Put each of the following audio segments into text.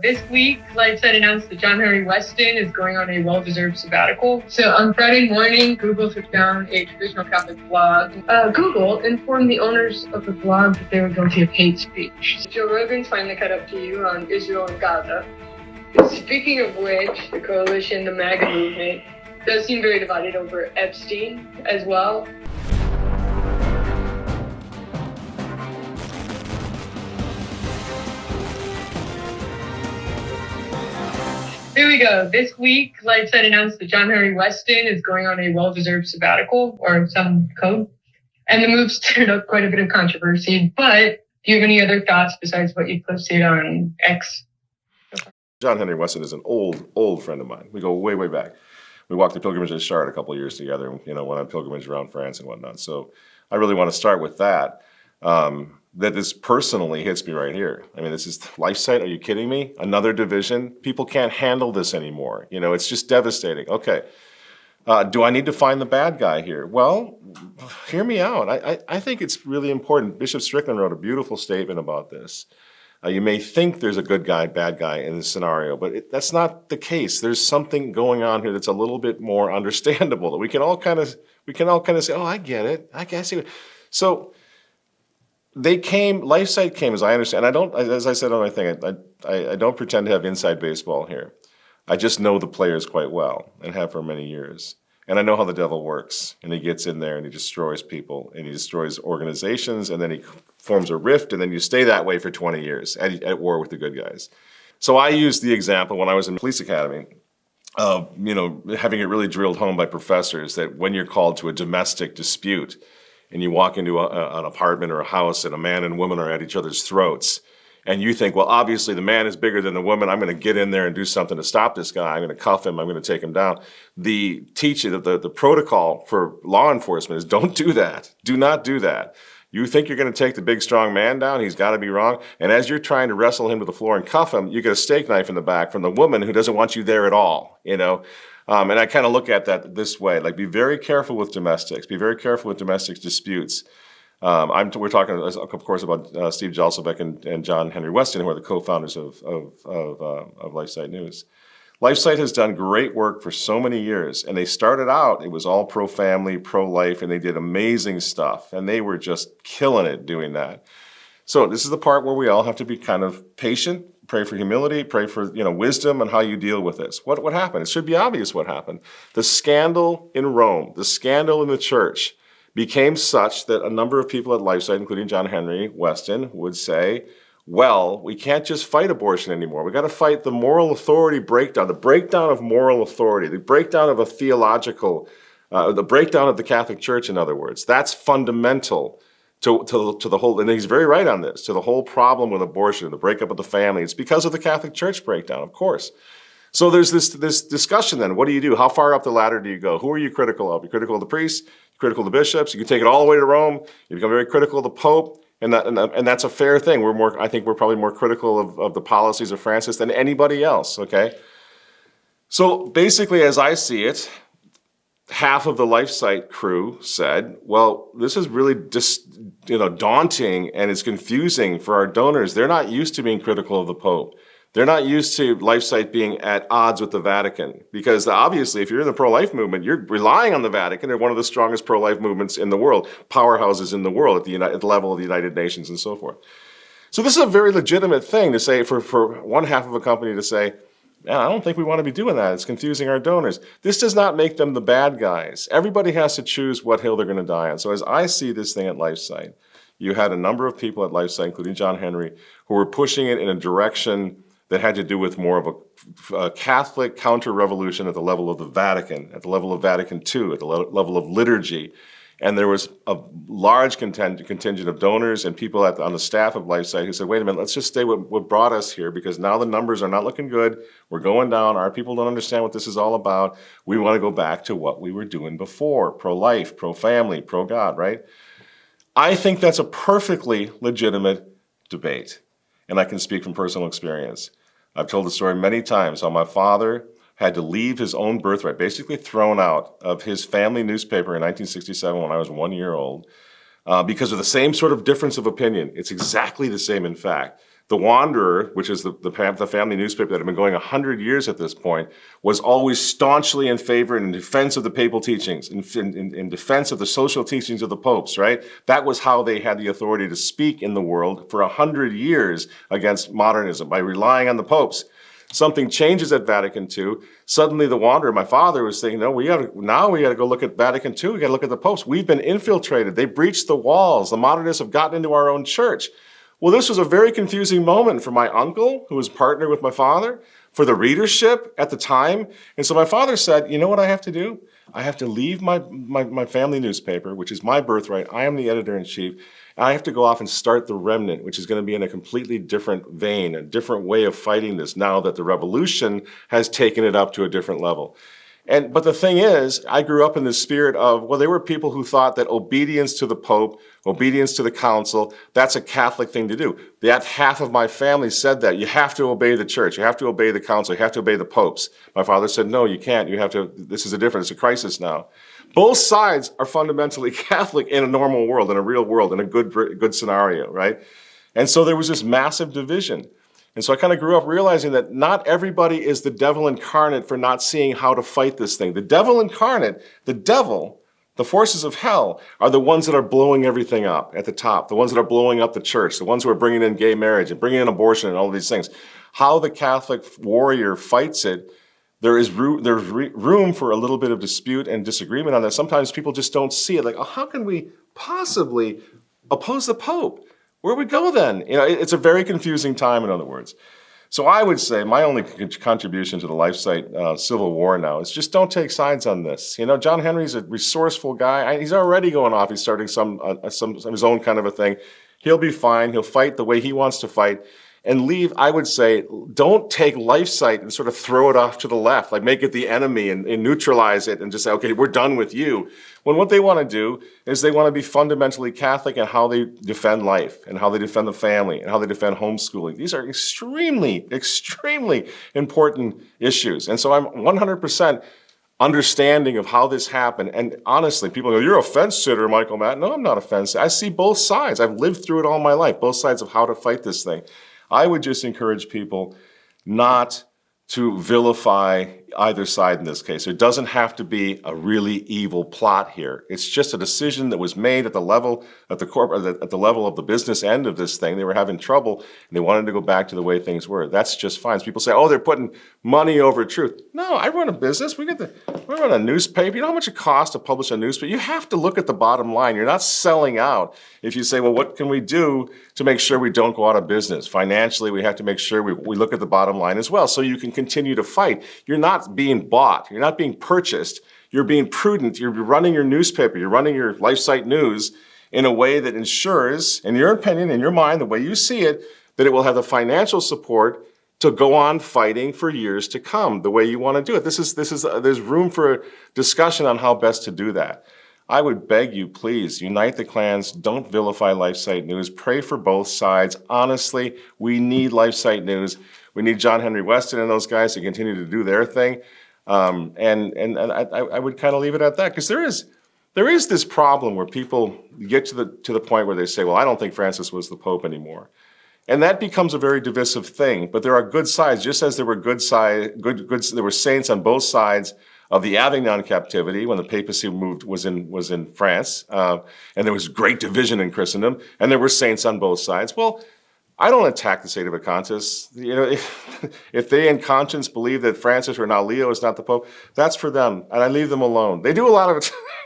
This week, LifeSite announced that John Henry Weston is going on a well-deserved sabbatical. So on Friday morning, Google took down a traditional Catholic blog. Google informed the owners of the blog that they were guilty of hate speech. Joe Rogan's finally caught up to you on Israel and Gaza. Speaking of which, the coalition, the MAGA movement, does seem very divided over Epstein as well. Here we go. This week, LifeSite announced that John Henry Weston is going on a well-deserved sabbatical, or some code. And the move stirred up quite a bit of controversy. But do you have any other thoughts besides what you posted on X? John Henry Weston is an old friend of mine. We go way, way back. We walked the pilgrimage at Chartres a couple of years together, went on pilgrimage around France and whatnot. So I really want to start with that. That this personally hits me right here. I mean, this is LifeSite. Are you kidding me? Another division? People can't handle this anymore. It's just devastating. Okay. Do I need to find the bad guy here? Well, hear me out. I think it's really important. Bishop Strickland wrote a beautiful statement about this. You may think there's a good guy, bad guy in this scenario, but that's not the case. There's something going on here that's a little bit more understandable that we can all kind of say, oh, I get it. I guess. So LifeSite came, as I understand. As I said on my thing, I don't pretend to have inside baseball here. I just know the players quite well and have for many years. And I know how the devil works. And he gets in there and he destroys people and he destroys organizations and then he forms a rift and then you stay that way for 20 years at war with the good guys. So I used the example when I was in police academy of, having it really drilled home by professors that when you're called to a domestic dispute and you walk into an apartment or a house and a man and woman are at each other's throats, and you think, well, obviously the man is bigger than the woman. I'm going to get in there and do something to stop this guy. I'm going to cuff him. I'm going to take him down. The teaching, the protocol for law enforcement is don't do that. Do not do that. You think you're going to take the big, strong man down? He's got to be wrong. And as you're trying to wrestle him to the floor and cuff him, you get a steak knife in the back from the woman who doesn't want you there at all, And I kind of look at that this way, like be very careful with domestics. Be very careful with domestic disputes. We're talking, of course, about Steve Jalsabek and John Henry Weston, who are the co-founders of LifeSiteNews. LifeSite has done great work for so many years, and they started out, it was all pro-family, pro-life, and they did amazing stuff, and they were just killing it doing that. So this is the part where we all have to be kind of patient, pray for humility, pray for wisdom on how you deal with this. What happened? It should be obvious what happened. The scandal in Rome, the scandal in the church, became such that a number of people at LifeSite, including John Henry Weston, would say, well, we can't just fight abortion anymore. We've got to fight the moral authority breakdown, the breakdown of moral authority, the breakdown of a theological, the breakdown of the Catholic Church, in other words. That's fundamental to the whole, and he's very right on this, to the whole problem with abortion, the breakup of the family. It's because of the Catholic Church breakdown, of course. So there's this discussion then. What do you do? How far up the ladder do you go? Who are you critical of? You're critical of the priests, you're critical of the bishops, you can take it all the way to Rome, you become very critical of the Pope, and that's a fair thing. I think we're probably more critical of the policies of Francis than anybody else, okay? So basically, as I see it, half of the LifeSite crew said, well, this is really daunting and it's confusing for our donors. They're not used to being critical of the Pope. They're not used to LifeSite being at odds with the Vatican because obviously if you're in the pro-life movement, you're relying on the Vatican. They're one of the strongest pro-life movements in the world, powerhouses in the world at the level of the United Nations and so forth. So this is a very legitimate thing to say for one half of a company to say, man, I don't think we want to be doing that. It's confusing our donors. This does not make them the bad guys. Everybody has to choose what hill they're going to die on. So as I see this thing at LifeSite, you had a number of people at LifeSite, including John Henry, who were pushing it in a direction that had to do with more of a Catholic counter-revolution at the level of the Vatican, at the level of Vatican II, at the level of liturgy. And there was a large contingent of donors and people on the staff of LifeSite who said, wait a minute, let's just stay what brought us here because now the numbers are not looking good. We're going down. Our people don't understand what this is all about. We want to go back to what we were doing before, pro-life, pro-family, pro-God, right? I think that's a perfectly legitimate debate. And I can speak from personal experience. I've told the story many times how my father had to leave his own birthright, basically thrown out of his family newspaper in 1967 when I was 1 year old, because of the same sort of difference of opinion. It's exactly the same, in fact, The Wanderer, which is the family newspaper that had been going 100 years at this point, was always staunchly in favor and in defense of the papal teachings, in defense of the social teachings of the popes, right? That was how they had the authority to speak in the world for 100 years against modernism, by relying on the popes. Something changes at Vatican II. Suddenly the Wanderer, my father, was saying, no, we got to go look at Vatican II. We got to look at the popes. We've been infiltrated. They breached the walls. The modernists have gotten into our own church. Well, this was a very confusing moment for my uncle, who was partnered with my father, for the readership at the time. And so my father said, you know what I have to do? I have to leave my family newspaper, which is my birthright. I am the editor-in-chief. And I have to go off and start the Remnant, which is going to be in a completely different vein, a different way of fighting this now that the revolution has taken it up to a different level. But the thing is, I grew up in the spirit of, well, there were people who thought that obedience to the Pope, obedience to the council, that's a Catholic thing to do. That half of my family said that. You have to obey the church. You have to obey the council. You have to obey the popes. My father said, no, you can't. You have to, this is a difference. It's a crisis now. Both sides are fundamentally Catholic in a normal world, in a real world, in a good scenario, right? And so there was this massive division. And so I kind of grew up realizing that not everybody is the devil incarnate for not seeing how to fight this thing. The devil incarnate, the devil, the forces of hell, are the ones that are blowing everything up at the top, the ones that are blowing up the church, the ones who are bringing in gay marriage and bringing in abortion and all of these things. How the Catholic warrior fights it, there's room for a little bit of dispute and disagreement on that. Sometimes people just don't see it. Like, oh, how can we possibly oppose the Pope? Where we go then? You know, it's a very confusing time, in other words. So I would say my only contribution to the LifeSite civil war now is just don't take sides on this. You know, John Henry's a resourceful guy. He's already going off. He's starting some his own kind of a thing. He'll be fine. He'll fight the way he wants to fight. And leave, I would say, don't take LifeSite and sort of throw it off to the left, like make it the enemy and neutralize it and just say, okay, we're done with you. When what they want to do is they want to be fundamentally Catholic in how they defend life and how they defend the family and how they defend homeschooling. These are extremely, extremely important issues. And so I'm 100% understanding of how this happened. And honestly, people go, you're a fence sitter, Michael Matt. No, I'm not a fence sitter. I see both sides. I've lived through it all my life, both sides of how to fight this thing. I would just encourage people not to vilify either side in this case. It doesn't have to be a really evil plot here. It's just a decision that was made at the level at the level of the business end of this thing. They were having trouble and they wanted to go back to the way things were. That's just fine. So people say, "Oh, they're putting money over truth." No, I run a business. We run a newspaper. You know how much it costs to publish a newspaper? You have to look at the bottom line. You're not selling out if you say, "Well, what can we do to make sure we don't go out of business?" Financially, we have to make sure we look at the bottom line as well, so you can continue to fight. You're not being bought. You're not being purchased. You're being prudent. You're running your newspaper. You're running your LifeSiteNews in a way that ensures, in your opinion, in your mind, the way you see it, that it will have the financial support to go on fighting for years to come the way you want to do it. There's room for discussion on how best to do that. I would beg you, please, unite the clans. Don't vilify LifeSiteNews. Pray for both sides. Honestly, we need LifeSiteNews. We need John Henry Weston and those guys to continue to do their thing. I would kind of leave it at that, because there is this problem where people get to the point where they say, well, I don't think Francis was the Pope anymore. And that becomes a very divisive thing. But there are good sides, just as there were there were saints on both sides of the Avignon captivity when the papacy was in France, and there was great division in Christendom, and there were saints on both sides. Well, I don't attack the state of a conscience. You know, if they in conscience believe that Francis or now Leo is not the Pope, that's for them, and I leave them alone. They do a lot of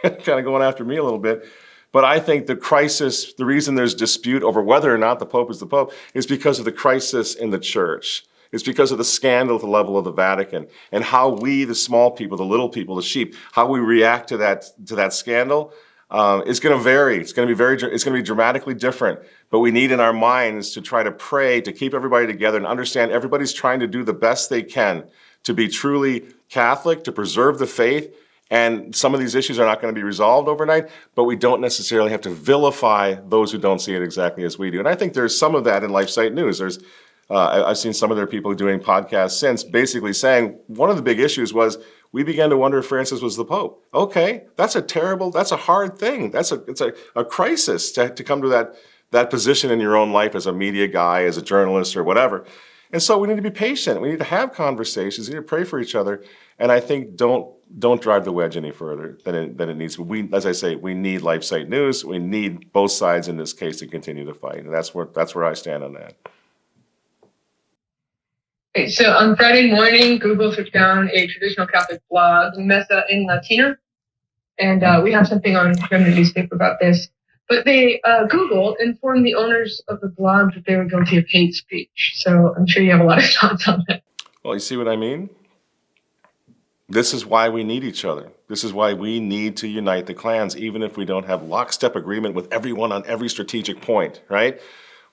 it, kind of going after me a little bit. But I think the crisis, the reason there's dispute over whether or not the Pope is the Pope, is because of the crisis in the church. It's because of the scandal at the level of the Vatican and how we, the small people, the little people, the sheep, how we react to that scandal is going to vary. It's going to be dramatically different. But we need in our minds to try to pray, to keep everybody together and understand everybody's trying to do the best they can to be truly Catholic, to preserve the faith. And some of these issues are not going to be resolved overnight, but we don't necessarily have to vilify those who don't see it exactly as we do. And I think there's some of that in LifeSiteNews. I've seen some of their people doing podcasts since basically saying one of the big issues was we began to wonder if Francis was the Pope. Okay, that's a hard thing. It's a crisis to come to that position in your own life as a media guy, as a journalist or whatever. And so we need to be patient. We need to have conversations. We need to pray for each other. And I think don't drive the wedge any further than it needs to. As I say, we need LifeSiteNews. We need both sides in this case to continue to fight. And that's where I stand on that. Okay, so on Friday morning, Google took down a traditional Catholic blog, Mesa in Latino. And we have something on the newspaper about this. But Google informed the owners of the blog that they were guilty of hate speech. So I'm sure you have a lot of thoughts on that. Well, you see what I mean? This is why we need each other. This is why we need to unite the clans, even if we don't have lockstep agreement with everyone on every strategic point, right?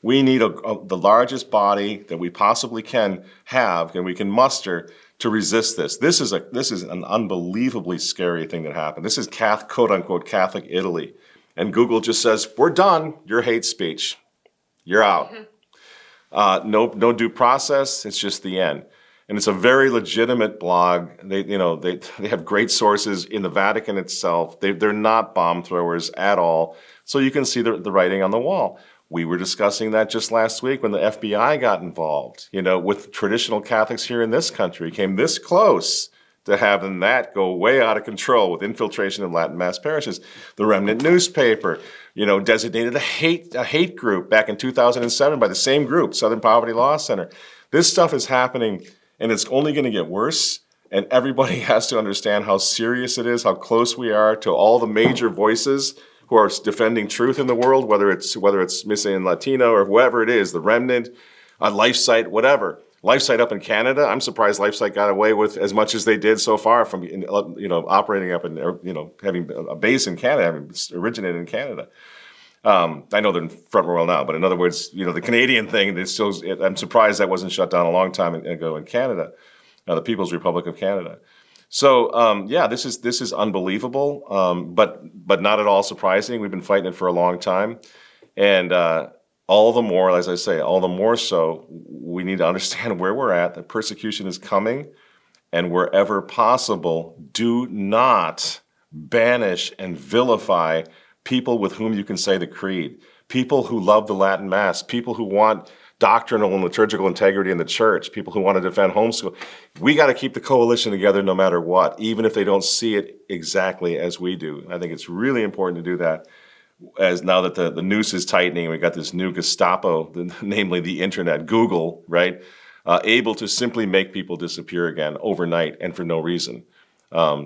We need the largest body that we possibly can have and we can muster to resist this. This is an unbelievably scary thing that happened. This is quote unquote Catholic Italy. And Google just says, we're done, your hate speech. You're out. No due process, it's just the end. And it's a very legitimate blog. They have great sources in the Vatican itself. They're not bomb throwers at all. So you can see the writing on the wall. We were discussing that just last week when the FBI got involved, with traditional Catholics here in this country, came this close to having that go way out of control with infiltration of Latin Mass parishes. The Remnant newspaper, designated a hate group back in 2007 by the same group, Southern Poverty Law Center. This stuff is happening, and it's only going to get worse. And everybody has to understand how serious it is, how close we are to all the major voices who are defending truth in the world, whether it's Missa in Latino or whoever it is, the Remnant, LifeSite, whatever. LifeSite up in Canada, I'm surprised LifeSite got away with as much as they did so far from operating up in having a base in Canada, having originated in Canada. I know they're in front row now, but in other words, the Canadian thing, I'm surprised that wasn't shut down a long time ago in Canada, the People's Republic of Canada. So this is unbelievable, but not at all surprising. We've been fighting it for a long time, and all the more, as I say, all the more so, we need to understand where we're at. That persecution is coming, and wherever possible, do not banish and vilify people with whom you can say the creed, people who love the Latin Mass, people who want doctrinal and liturgical integrity in the church, people who want to defend homeschool. We got to keep the coalition together no matter what, even if they don't see it exactly as we do. I think it's really important to do that, as now that the noose is tightening, we got this new Gestapo, namely the internet, Google, right, able to simply make people disappear again overnight and for no reason.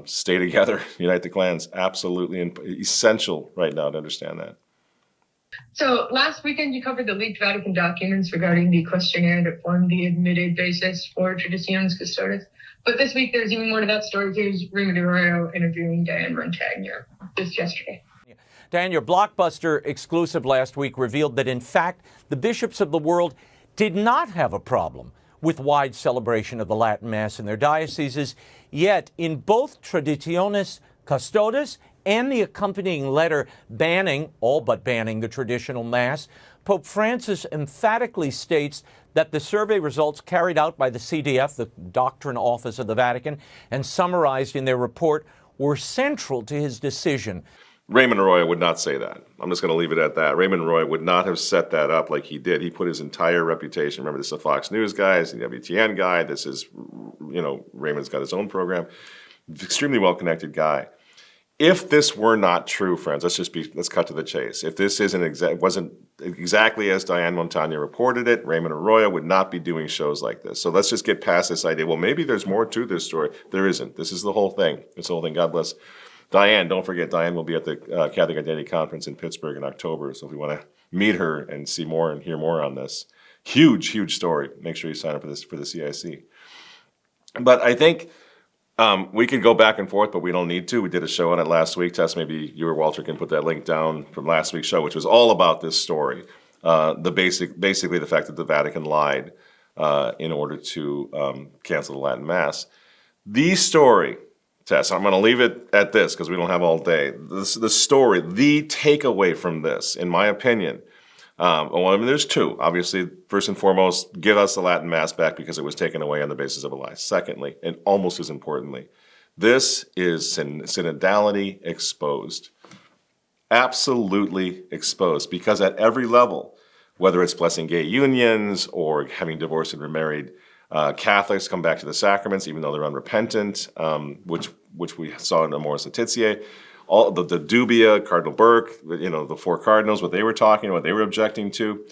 Stay together, unite the clans, absolutely essential right now to understand that. So last weekend, you covered the leaked Vatican documents regarding the questionnaire that formed the admitted basis for Traditionis Custodes. But this week, there's even more to that story. Here's Raymond Arroyo interviewing Diane Montagnier just yesterday. Diane, your Blockbuster exclusive last week revealed that, in fact, the bishops of the world did not have a problem with wide celebration of the Latin Mass in their dioceses. Yet, in both Traditionis Custodes and the accompanying letter all but banning the traditional Mass, Pope Francis emphatically states that the survey results carried out by the CDF, the Doctrine Office of the Vatican, and summarized in their report were central to his decision. Raymond Arroyo would not say that. I'm just going to leave it at that. Raymond Arroyo would not have set that up like he did. He put his entire reputation. Remember, this is a Fox News guy, this is a WTN guy. This is, Raymond's got his own program. Extremely well-connected guy. If this were not true, friends, let's cut to the chase. If this wasn't exactly as Diane Montagnier reported it, Raymond Arroyo would not be doing shows like this. So let's just get past this idea. Well, maybe there's more to this story. There isn't. This is the whole thing. It's the whole thing. God bless Diane. Don't forget, Diane will be at the Catholic Identity Conference in Pittsburgh in October. So if you want to meet her and see more and hear more on this, huge story. Make sure you sign up for the CIC. But I think we could go back and forth, but we don't need to. We did a show on it last week. Tess, maybe you or Walter can put that link down from last week's show, which was all about this story. Basically the fact that the Vatican lied in order to cancel the Latin Mass. The story, Tess, I'm going to leave it at this because we don't have all day. The story, the takeaway from this, in my opinion, there's two. Obviously, first and foremost, give us the Latin Mass back because it was taken away on the basis of a lie. Secondly, and almost as importantly, this is synodality exposed. absolutely exposed, because at every level, whether it's blessing gay unions or having divorced and remarried Catholics come back to the sacraments, even though they're unrepentant, which we saw in Amoris Laetitia, all the dubia, Cardinal Burke, the four cardinals, what they were talking, what they were objecting to,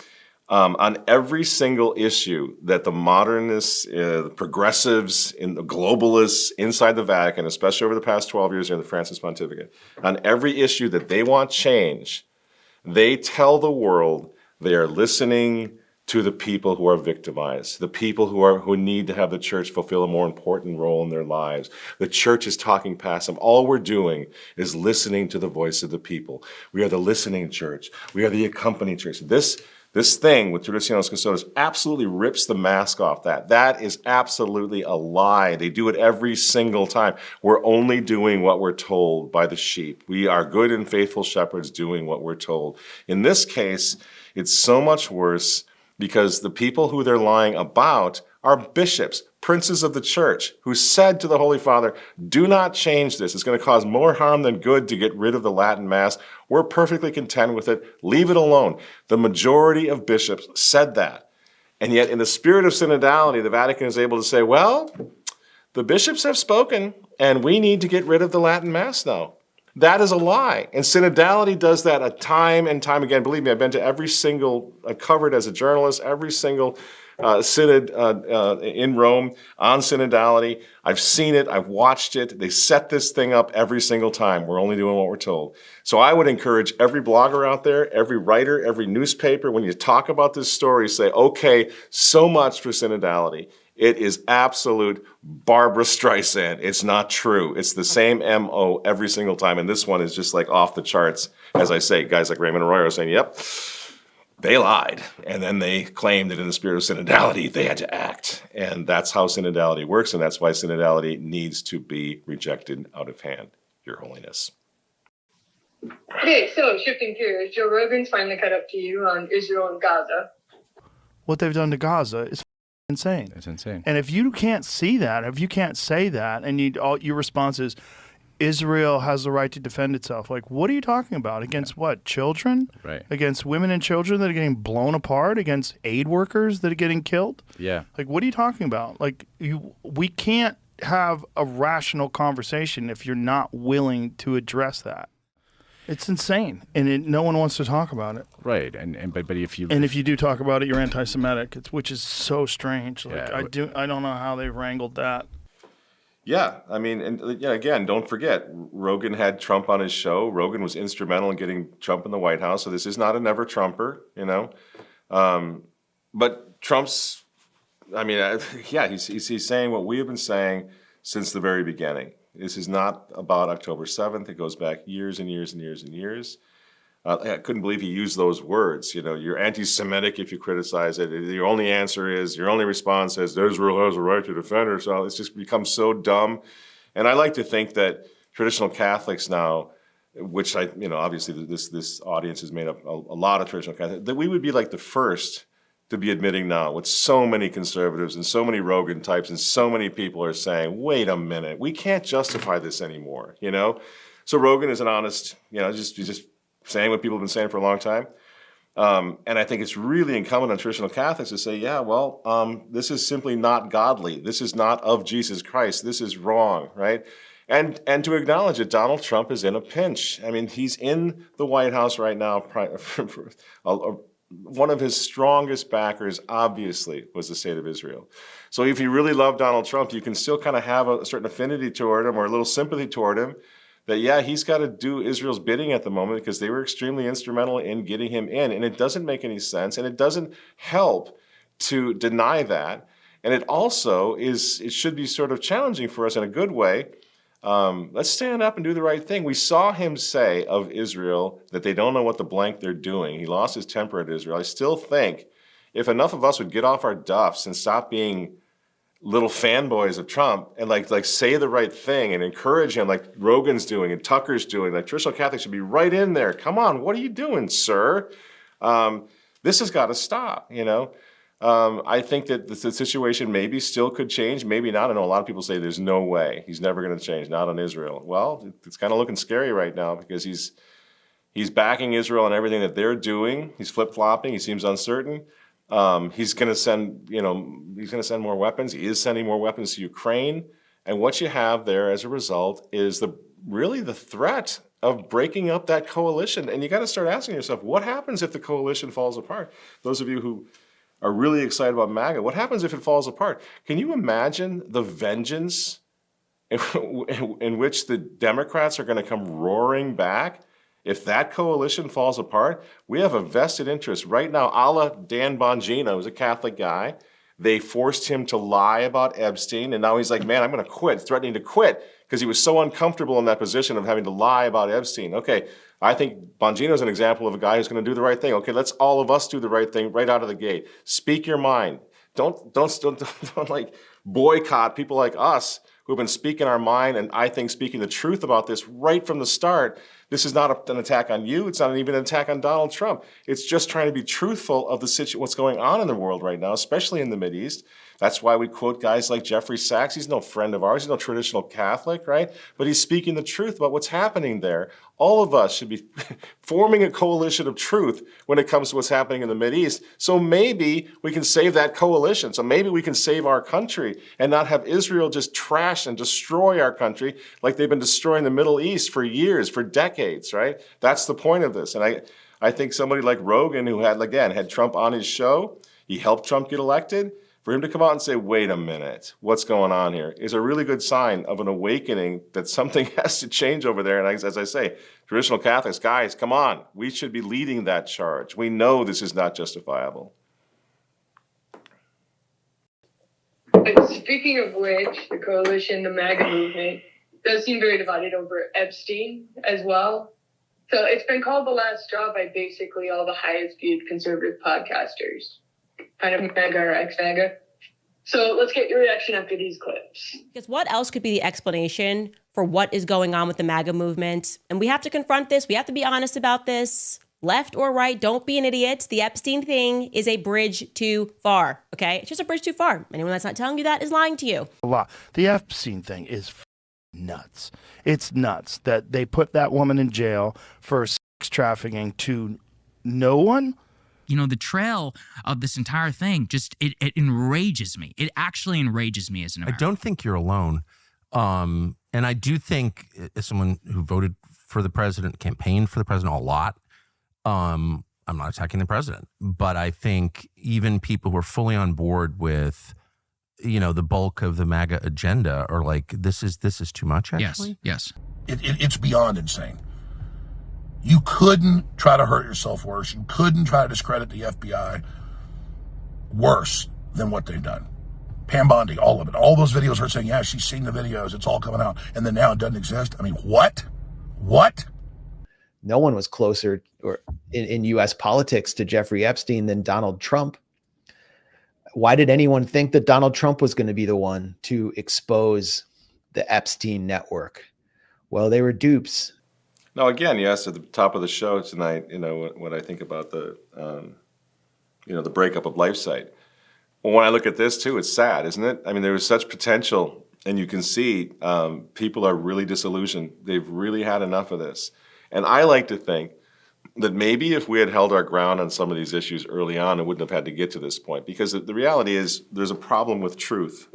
on every single issue that the modernists, the progressives, the globalists inside the Vatican, especially over the past 12 years during the Francis Pontificate, on every issue that they want change, they tell the world they are listening to the people who are victimized, the people who need to have the church fulfill a more important role in their lives. The church is talking past them. All we're doing is listening to the voice of the people. We are the listening church. We are the accompanying church. This thing with Traditionis Custodes absolutely rips the mask off that. That is absolutely a lie. They do it every single time. We're only doing what we're told by the sheep. We are good and faithful shepherds doing what we're told. In this case, it's so much worse because the people who they're lying about are bishops, princes of the church, who said to the Holy Father, do not change this. It's going to cause more harm than good to get rid of the Latin Mass. We're perfectly content with it. Leave it alone. The majority of bishops said that. And yet in the spirit of synodality, the Vatican is able to say, well, the bishops have spoken, and we need to get rid of the Latin Mass now. That is a lie. And synodality does that time and time again. Believe me, I've been to every single, I covered as a journalist, every single synod in Rome on synodality. I've seen it. I've watched it. They set this thing up every single time. We're only doing what we're told. So I would encourage every blogger out there, every writer, every newspaper, when you talk about this story, say, okay, so much for synodality. It is absolute Barbra Streisand. It's not true. It's the same MO every single time. And this one is just like off the charts. As I say, guys like Raymond Arroyo saying, yep, they lied. And then they claimed that in the spirit of synodality, they had to act. And that's how synodality works. And that's why synodality needs to be rejected out of hand, Your Holiness. Okay, so shifting gears, Joe Rogan's finally caught up to you on Israel and Gaza. What they've done to Gaza is insane. It's insane. And if you can't see that, if you can't say that, and your response is, Israel has the right to defend itself. Like, what are you talking about? Against what? Children? Right. Against women and children that are getting blown apart? Against aid workers that are getting killed? Yeah. Like, what are you talking about? Like, we can't have a rational conversation if you're not willing to address that. It's insane, and no one wants to talk about it. Right, but if you do talk about it, you're anti-Semitic, which is so strange. Like, yeah. I don't know how they wrangled that. Yeah, I mean, and again, don't forget, Rogan had Trump on his show. Rogan was instrumental in getting Trump in the White House, so this is not a never Trumper, But Trump's, I mean, he's saying what we have been saying since the very beginning. This is not about October 7th. It goes back years and years and years and years. I couldn't believe he used those words. You're anti-Semitic if you criticize it. Your only response is Israel has a right to defend herself. It's just become so dumb. And I like to think that traditional Catholics now, which obviously this audience is made up a lot of traditional Catholics, that we would be like the first to be admitting now, with so many conservatives and so many Rogan types and so many people are saying, wait a minute, we can't justify this anymore, So Rogan is an honest, he's just saying what people have been saying for a long time. And I think it's really incumbent on traditional Catholics to say, this is simply not godly. This is not of Jesus Christ. This is wrong, right? And to acknowledge that Donald Trump is in a pinch. I mean, he's in the White House right now. One of his strongest backers, obviously, was the state of Israel. So if you really love Donald Trump, you can still kind of have a certain affinity toward him or a little sympathy toward him. That, he's got to do Israel's bidding at the moment because they were extremely instrumental in getting him in. And it doesn't make any sense. And it doesn't help to deny that. And it also it should be sort of challenging for us in a good way. Let's stand up and do the right thing. We saw him say of Israel that they don't know what the blank they're doing. He lost his temper at Israel. I still think if enough of us would get off our duffs and stop being little fanboys of Trump and like say the right thing and encourage him like Rogan's doing and Tucker's doing, like traditional Catholics should be right in there. Come on, what are you doing, sir? This has got to stop, I think that the situation maybe still could change, maybe not. I know a lot of people say there's no way. He's never going to change, not on Israel. Well, it's kind of looking scary right now because He's backing Israel on everything that they're doing. He's flip-flopping. He seems uncertain. He's going to send, more weapons. He is sending more weapons to Ukraine. And what you have there as a result is really the threat of breaking up that coalition. And you got to start asking yourself, what happens if the coalition falls apart? Those of you who are really excited about MAGA, what happens if it falls apart? Can you imagine the vengeance in which the Democrats are going to come roaring back? If that coalition falls apart, we have a vested interest right now, a la Dan Bongino, who's a Catholic guy. They forced him to lie about Epstein, and now he's like, man, I'm going to quit, threatening to quit, because he was so uncomfortable in that position of having to lie about Epstein. Okay, I think Bongino's an example of a guy who's going to do the right thing. Okay, let's all of us do the right thing right out of the gate. Speak your mind. Don't like boycott people like us who've been speaking our mind and I think speaking the truth about this right from the start. This is not an attack on you. It's not even an attack on Donald Trump. It's just trying to be truthful of what's going on in the world right now, especially in the Mideast. That's why we quote guys like Jeffrey Sachs. He's no friend of ours. He's no traditional Catholic, right? But he's speaking the truth about what's happening there. All of us should be forming a coalition of truth when it comes to what's happening in the Mideast. So maybe we can save that coalition. So maybe we can save our country and not have Israel just trash and destroy our country like they've been destroying the Middle East for years, for decades, right? That's the point of this. And I think somebody like Rogan, who had Trump on his show, he helped Trump get elected. For him to come out and say, wait a minute, what's going on here, is a really good sign of an awakening that something has to change over there. And as I say, traditional Catholics, guys, come on. We should be leading that charge. We know this is not justifiable. And speaking of which, the coalition, the MAGA movement, does seem very divided over Epstein as well. So it's been called the last straw by basically all the highest viewed conservative podcasters. Kind of MAGA or ex-MAGA. So let's get your reaction after these clips. Because what else could be the explanation for what is going on with the MAGA movement? And we have to confront this. We have to be honest about this. Left or right, don't be an idiot. The Epstein thing is a bridge too far, okay? It's just a bridge too far. Anyone that's not telling you that is lying to you. The Epstein thing is nuts. It's nuts that they put that woman in jail for sex trafficking to no one. You know, the trail of this entire thing it enrages me. It actually enrages me as an American. I don't think you're alone. And I do think, as someone who voted for the president, campaigned for the president a lot, I'm not attacking the president, but I think even people who are fully on board with, the bulk of the MAGA agenda are like, this is too much, actually. Yes. It's beyond insane. You couldn't try to hurt yourself worse. You couldn't try to discredit the FBI worse than what they've done. Pam Bondi, all of it. All those videos are saying, yeah, she's seen the videos. It's all coming out. And then now it doesn't exist. I mean, what? No one was closer in U.S. politics to Jeffrey Epstein than Donald Trump. Why did anyone think that Donald Trump was going to be the one to expose the Epstein network? Well, they were dupes. Now, again, you asked at the top of the show tonight, what I think about the breakup of LifeSite. Well, when I look at this too, it's sad, isn't it? I mean, there was such potential, and you can see people are really disillusioned. They've really had enough of this. And I like to think that maybe if we had held our ground on some of these issues early on, it wouldn't have had to get to this point. Because the reality is there's a problem with truth.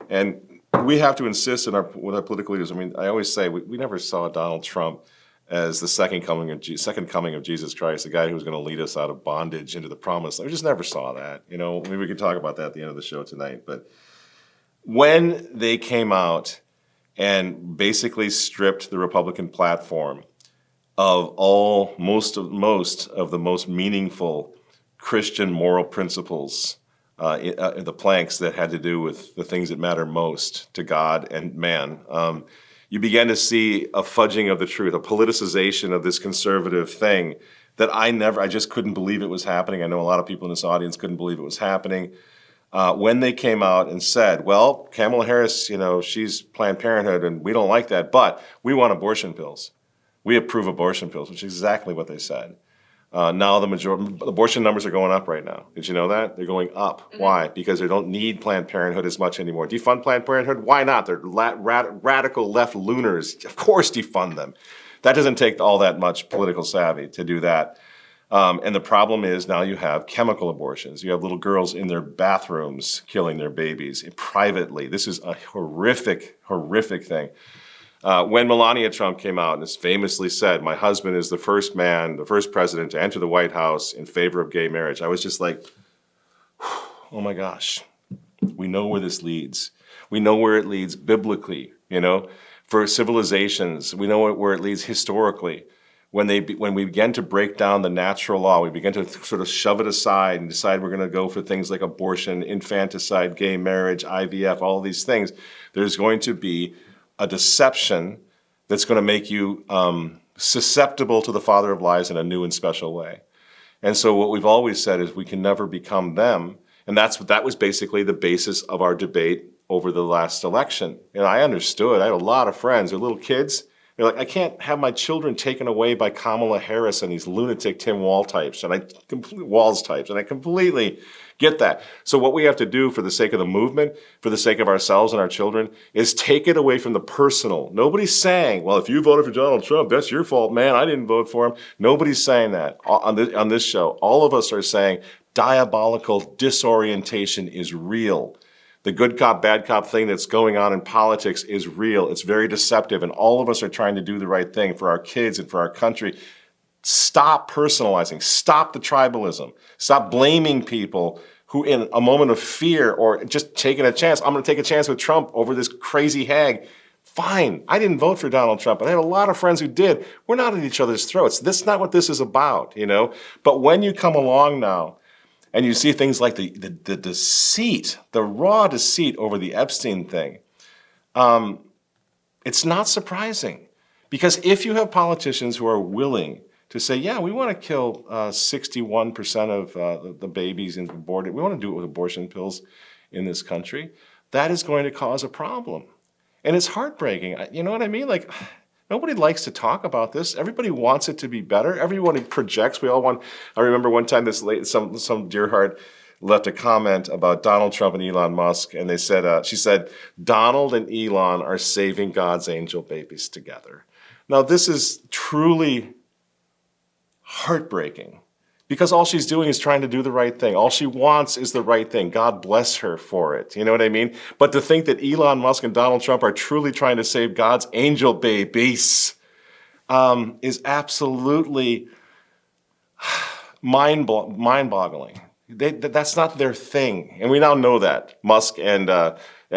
And we have to insist with our political leaders. I mean, I always say we never saw Donald Trump as the second coming of Jesus Christ, the guy who was going to lead us out of bondage into the promised land. We just never saw that. Maybe we could talk about that at the end of the show tonight. But when they came out and basically stripped the Republican platform of most of the most meaningful Christian moral principles, the planks that had to do with the things that matter most to God and man, you began to see a fudging of the truth, a politicization of this conservative thing that I just couldn't believe it was happening. I know a lot of people in this audience couldn't believe it was happening. When they came out and said, well, Kamala Harris, she's Planned Parenthood and we don't like that, but we want abortion pills. We approve abortion pills, which is exactly what they said. Now the abortion numbers are going up right now. Did you know that? They're going up. Mm-hmm. Why? Because they don't need Planned Parenthood as much anymore. Defund Planned Parenthood? Why not? They're radical left lunars. Of course defund them. That doesn't take all that much political savvy to do that. And the problem is now you have chemical abortions. You have little girls in their bathrooms killing their babies privately. This is a horrific, horrific thing. When Melania Trump came out and famously said, my husband is the first man, the first president to enter the White House in favor of gay marriage, I was just like, oh my gosh, we know where this leads. We know where it leads biblically, for civilizations. We know where it leads historically. When we begin to break down the natural law, we begin to sort of shove it aside and decide we're going to go for things like abortion, infanticide, gay marriage, IVF, all of these things. There's going to be a deception that's going to make you susceptible to the father of lies in a new and special way. And so what we've always said is we can never become them. And that was basically the basis of our debate over the last election. I understood. I had a lot of friends, they're little kids. They're like, I can't have my children taken away by Kamala Harris and these lunatic Tim Walz types, and I completely get that. So what we have to do for the sake of the movement, for the sake of ourselves and our children, is take it away from the personal. Nobody's saying, well, if you voted for Donald Trump, that's your fault, man. I didn't vote for him. Nobody's saying that on this show. All of us are saying diabolical disorientation is real. The good cop, bad cop thing that's going on in politics is real. It's very deceptive, and all of us are trying to do the right thing for our kids and for our country. Stop personalizing. Stop the tribalism. Stop blaming people who, in a moment of fear or just taking a chance, I'm going to take a chance with Trump over this crazy hag. Fine. I didn't vote for Donald Trump, but I have a lot of friends who did. We're not at each other's throats. That's not what this is about, But when you come along now, and you see things like the deceit, the raw deceit over the Epstein thing, it's not surprising. Because if you have politicians who are willing to say, yeah, we want to kill 61% of the babies aborted, we want to do it with abortion pills in this country, that is going to cause a problem. And it's heartbreaking. You know what I mean? Like, nobody likes to talk about this. Everybody wants it to be better. Everyone projects. We all want. I remember one time some dear heart left a comment about Donald Trump and Elon Musk, and they said, she said, Donald and Elon are saving God's angel babies together. Now, this is truly heartbreaking because all she's doing is trying to do the right thing. All she wants is the right thing. God bless her for it. You know what I mean? But to think that Elon Musk and Donald Trump are truly trying to save God's angel babies is absolutely mind-boggling. That's not their thing. And we now know that. Musk and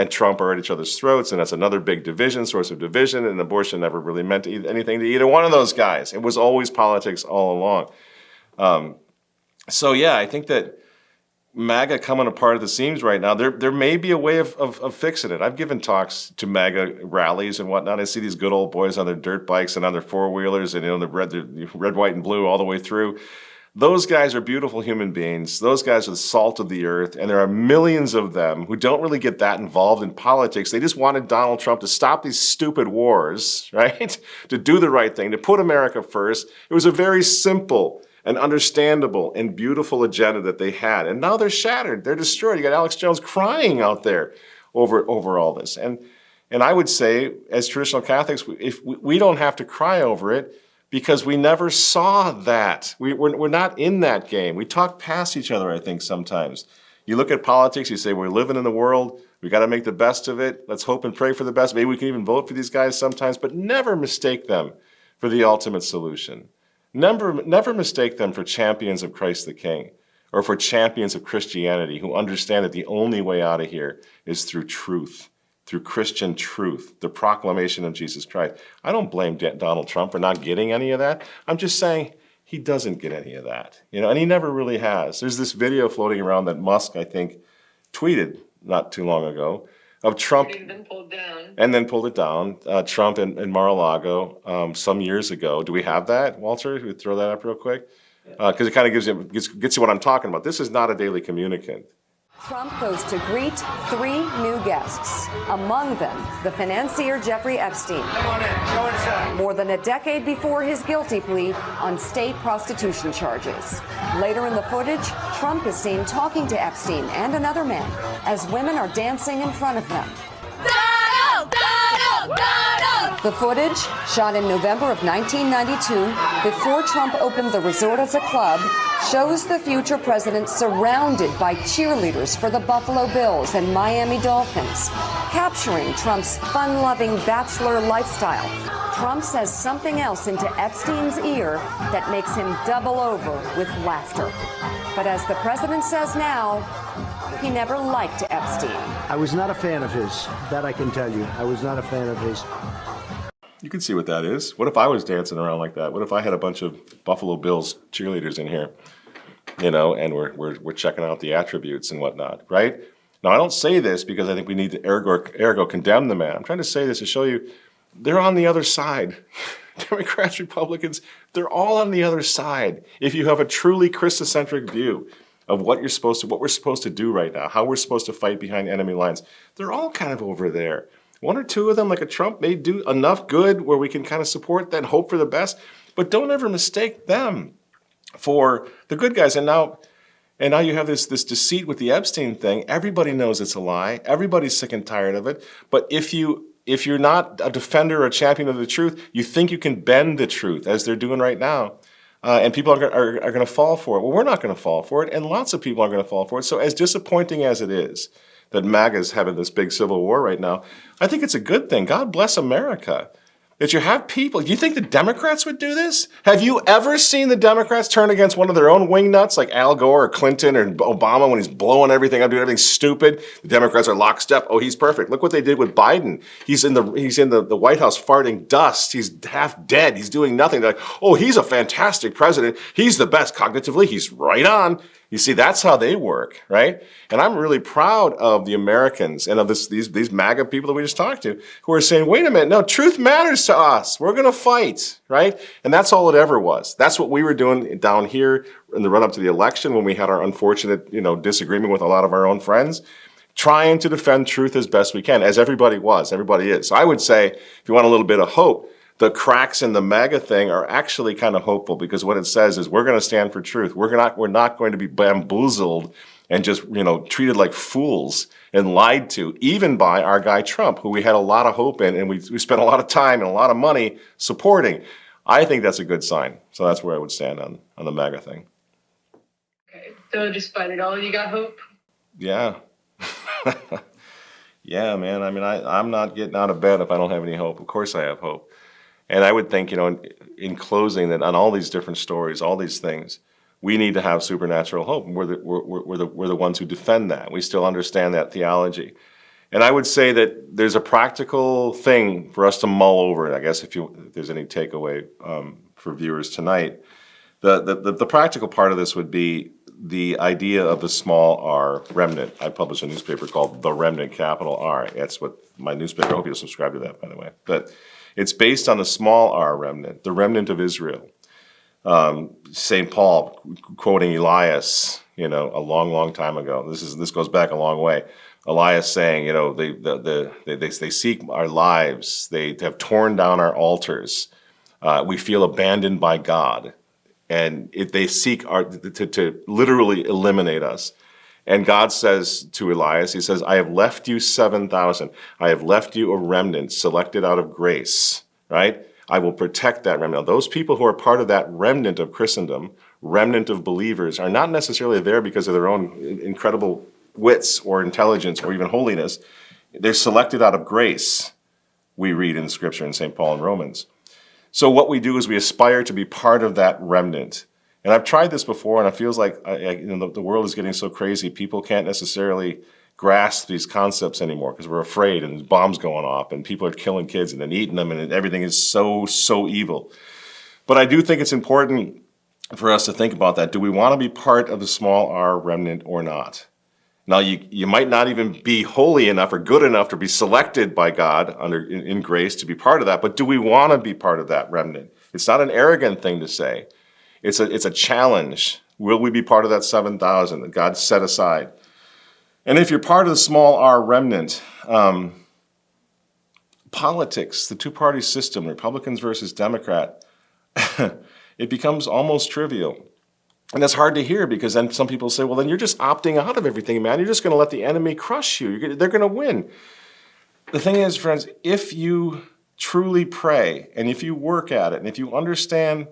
Trump are at each other's throats, and that's another big source of division, and abortion never really meant anything to either one of those guys. It was always politics all along. So yeah, I think that MAGA coming apart at the seams right now, there may be a way of fixing it. I've given talks to MAGA rallies and whatnot. I see these good old boys on their dirt bikes and on their four-wheelers and the red, white, and blue all the way through. Those guys are beautiful human beings. Those guys are the salt of the earth, and there are millions of them who don't really get that involved in politics. They just wanted Donald Trump to stop these stupid wars, right? To do the right thing, to put America first. It was a very simple and understandable and beautiful agenda that they had. And now they're shattered. They're destroyed. You got Alex Jones crying out there over all this. And I would say, as traditional Catholics, if we don't have to cry over it because we never saw that. We're not in that game. We talk past each other, I think, sometimes. You look at politics, you say, we're living in the world. We got to make the best of it. Let's hope and pray for the best. Maybe we can even vote for these guys sometimes, but never mistake them for the ultimate solution. Never mistake them for champions of Christ the King or for champions of Christianity who understand that the only way out of here is through truth, through Christian truth, the proclamation of Jesus Christ. I don't blame Donald Trump for not getting any of that. I'm just saying he doesn't get any of that, and he never really has. There's this video floating around that Musk, I think, tweeted not too long ago of Trump and then pulled it down. Trump in Mar-a-Lago some years ago. Do we have that, Walter? Can we throw that up real quick? Because it kind of gets you what I'm talking about. This is not a daily communicant. Trump goes to greet 3 new guests, among them the financier Jeffrey Epstein. Come on in. Go inside. More than a decade before his guilty plea on state prostitution charges. Later in the footage, Trump is seen talking to Epstein and another man as women are dancing in front of them. Donald! Donald! Donald! The footage, shot in November of 1992, before Trump opened the resort as a club, shows the future president surrounded by cheerleaders for the Buffalo Bills and Miami Dolphins, capturing Trump's fun-loving bachelor lifestyle. Trump says something else into Epstein's ear that makes him double over with laughter. But as the president says now, he never liked Epstein. I was not a fan of his. That I can tell you. I was not a fan of his. You can see what that is. What if I was dancing around like that? What if I had a bunch of Buffalo Bills cheerleaders in here, you know, and we're checking out the attributes and whatnot, right? Now, I don't say this because I think we need to ergo condemn the man. I'm trying to say this to show you they're on the other side. Democrats, Republicans, they're all on the other side. If you have a truly Christocentric view of what we're supposed to do right now, how we're supposed to fight behind enemy lines, they're all kind of over there. One or two of them, like a Trump, may do enough good where we can kind of support that and hope for the best, but don't ever mistake them for the good guys. And now you have this deceit with the Epstein thing. Everybody knows it's a lie. Everybody's sick and tired of it. But if you're not a defender or a champion of the truth, you think you can bend the truth, as they're doing right now. And people are going to fall for it. Well, we're not going to fall for it, and lots of people are going to fall for it. So as disappointing as it is that MAGA is having this big civil war right now, I think it's a good thing. God bless America. That you have people. Do you think the Democrats would do this? Have you ever seen the Democrats turn against one of their own wingnuts like Al Gore or Clinton or Obama when he's blowing everything up, doing everything stupid? The Democrats are lockstep. Oh, he's perfect. Look what they did with Biden. He's in the White House farting dust. He's half dead. He's doing nothing. They're like, oh, he's a fantastic president. He's the best cognitively. He's right on. You see, that's how they work, right? And I'm really proud of the Americans and of these MAGA people that we just talked to who are saying, wait a minute, no, truth matters to us. We're going to fight, right? And that's all it ever was. That's what we were doing down here in the run-up to the election when we had our unfortunate, disagreement with a lot of our own friends, trying to defend truth as best we can, as everybody is. So I would say, if you want a little bit of hope, the cracks in the MAGA thing are actually kind of hopeful, because what it says is we're going to stand for truth. We're not going to be bamboozled and just treated like fools and lied to, even by our guy Trump, who we had a lot of hope in and we spent a lot of time and a lot of money supporting. I think that's a good sign. So that's where I would stand on the MAGA thing. Okay, so despite it all, you got hope? Yeah. Yeah, man. I mean, I'm not getting out of bed if I don't have any hope. Of course I have hope. And I would think, in closing, that on all these different stories, all these things, we need to have supernatural hope. And we're the ones who defend that. We still understand that theology. And I would say that there's a practical thing for us to mull over. I guess if there's any takeaway for viewers tonight, the practical part of this would be the idea of the small r remnant. I publish a newspaper called The Remnant, capital R. That's what my newspaper. I hope you'll subscribe to that, by the way. But it's based on the small r remnant, the remnant of Israel. St. Paul quoting Elias, a long, long time ago. This goes back a long way. Elias saying, they seek our lives. They have torn down our altars. We feel abandoned by God, and they seek to literally eliminate us. And God says to Elias, he says, I have left you 7,000. I have left you a remnant selected out of grace, right? I will protect that remnant. Now, those people who are part of that remnant of Christendom, remnant of believers, are not necessarily there because of their own incredible wits or intelligence or even holiness. They're selected out of grace, we read in Scripture in St. Paul and Romans. So what we do is we aspire to be part of that remnant. And I've tried this before, and it feels like the world is getting so crazy, people can't necessarily grasp these concepts anymore because we're afraid, and there's bombs going off, and people are killing kids and then eating them, and everything is so evil. But I do think it's important for us to think about that. Do we want to be part of the small r remnant or not? Now, you might not even be holy enough or good enough to be selected by God in grace to be part of that, but do we want to be part of that remnant? It's not an arrogant thing to say. It's a challenge. Will we be part of that 7,000 that God set aside? And if you're part of the small r remnant, politics, the two-party system, Republicans versus Democrat, it becomes almost trivial. And that's hard to hear, because then some people say, well, then you're just opting out of everything, man. You're just going to let the enemy crush you. They're going to win. The thing is, friends, if you truly pray, and if you work at it, and if you understand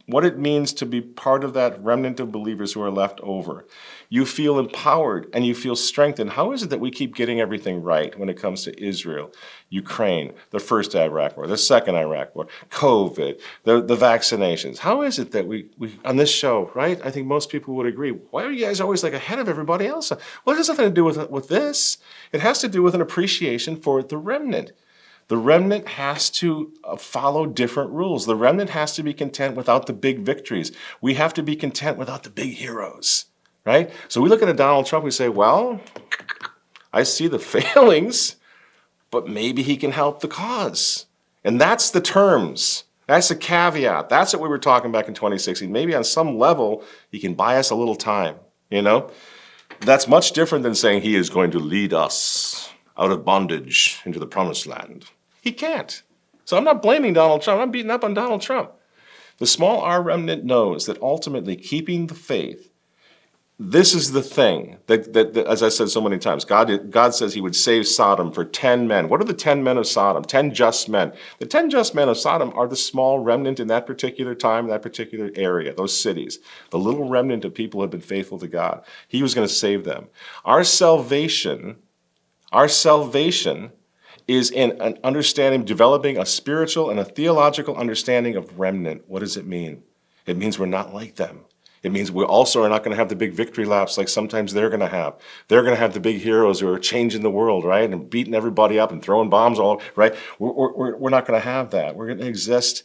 what it means to be part of that remnant of believers who are left over, you feel empowered and you feel strengthened. How is it that we keep getting everything right when it comes to Israel, Ukraine, the first Iraq war, the second Iraq war, COVID, the vaccinations? How is it that we on this show, right? I think most people would agree. Why are you guys always like ahead of everybody else? Well, it has nothing to do with this. It has to do with an appreciation for the remnant. The remnant has to follow different rules. The remnant has to be content without the big victories. We have to be content without the big heroes, right? So we look at a Donald Trump, we say, well, I see the failings, but maybe he can help the cause. And that's the terms. That's the caveat. That's what we were talking back in 2016. Maybe on some level, he can buy us a little time, you know? That's much different than saying he is going to lead us out of bondage into the promised land. He can't. So I'm not blaming Donald Trump. I'm beating up on Donald Trump. The small R remnant knows that ultimately keeping the faith, this is the thing that as I said so many times, God says he would save Sodom for 10 men. What are the 10 men of Sodom? 10 just men. The 10 just men of Sodom are the small remnant in that particular time, that particular area, those cities. The little remnant of people who have been faithful to God. He was going to save them. Our salvation is in an understanding, developing a spiritual and a theological understanding of remnant. What does it mean? It means we're not like them. It means we also are not going to have the big victory laps like sometimes they're going to have. They're going to have the big heroes who are changing the world, right? And beating everybody up and throwing bombs all, right? We're not going to have that. We're going to exist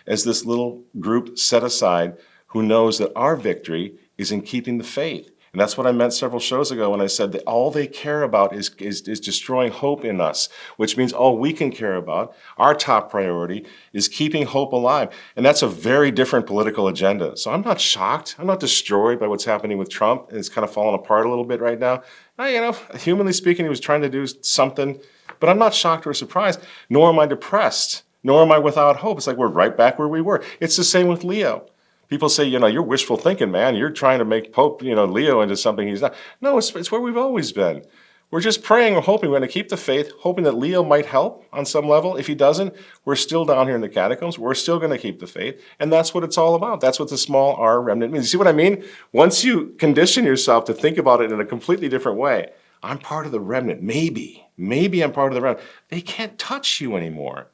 as this little group set aside who knows that our victory is in keeping the faith. And that's what I meant several shows ago when I said that all they care about is destroying hope in us, which means all we can care about, our top priority, is keeping hope alive. And that's a very different political agenda. So I'm not shocked. I'm not destroyed by what's happening with Trump. It's kind of falling apart a little bit right now. Humanly speaking, he was trying to do something, but I'm not shocked or surprised, nor am I depressed, nor am I without hope. It's like we're right back where we were. It's the same with Leo. People say, you're wishful thinking, man. You're trying to make Pope, Leo into something he's not. No, it's where we've always been. We're just praying or hoping we're going to keep the faith, hoping that Leo might help on some level. If he doesn't, we're still down here in the catacombs. We're still going to keep the faith. And that's what it's all about. That's what the small R remnant means. You see what I mean? Once you condition yourself to think about it in a completely different way, I'm part of the remnant. Maybe I'm part of the remnant. They can't touch you anymore.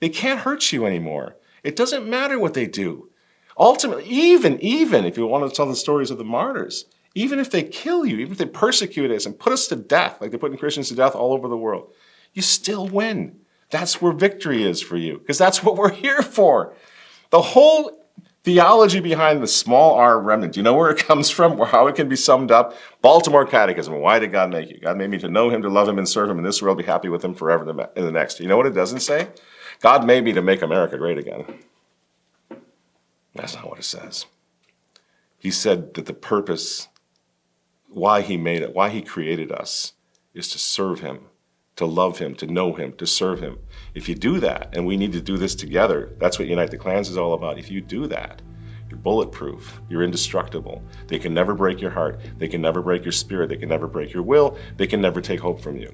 They can't hurt you anymore. It doesn't matter what they do. Ultimately, even if you want to tell the stories of the martyrs, even if they kill you, even if they persecute us and put us to death, like they're putting Christians to death all over the world, you still win. That's where victory is for you, because that's what we're here for. The whole theology behind the small R remnant, do you know where it comes from, or how it can be summed up? Baltimore Catechism. Why did God make you? God made me to know him, to love him, and serve him in this world, be happy with him forever in the next. You know what it doesn't say? God made me to make America great again. That's not what it says. He said that the purpose, why he made it, why he created us, is to serve him, to love him, to know him, to serve him. If you do that, and we need to do this together, that's what Unite the Clans is all about. If you do that, you're bulletproof, you're indestructible. They can never break your heart. They can never break your spirit. They can never break your will. They can never take hope from you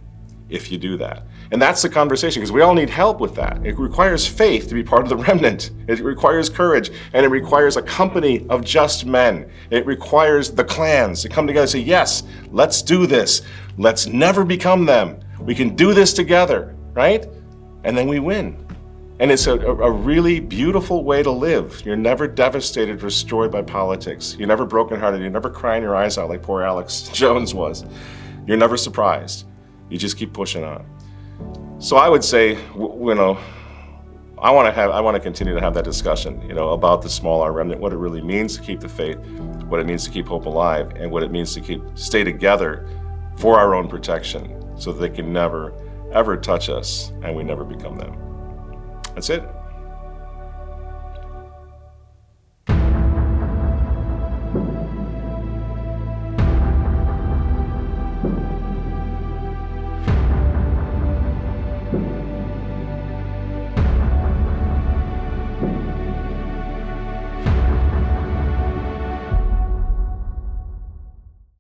if you do that. And that's the conversation, because we all need help with that. It requires faith to be part of the remnant. It requires courage, and it requires a company of just men. It requires the clans to come together and say, yes, let's do this. Let's never become them. We can do this together, right? And then we win. And it's a really beautiful way to live. You're never devastated, destroyed by politics. You're never brokenhearted. You're never crying your eyes out like poor Alex Jones was. You're never surprised. You just keep pushing on. So I would say, I want to continue to have that discussion, about the small R remnant, what it really means to keep the faith, what it means to keep hope alive, and what it means to stay together for our own protection, so that they can never, ever touch us and we never become them. That's it.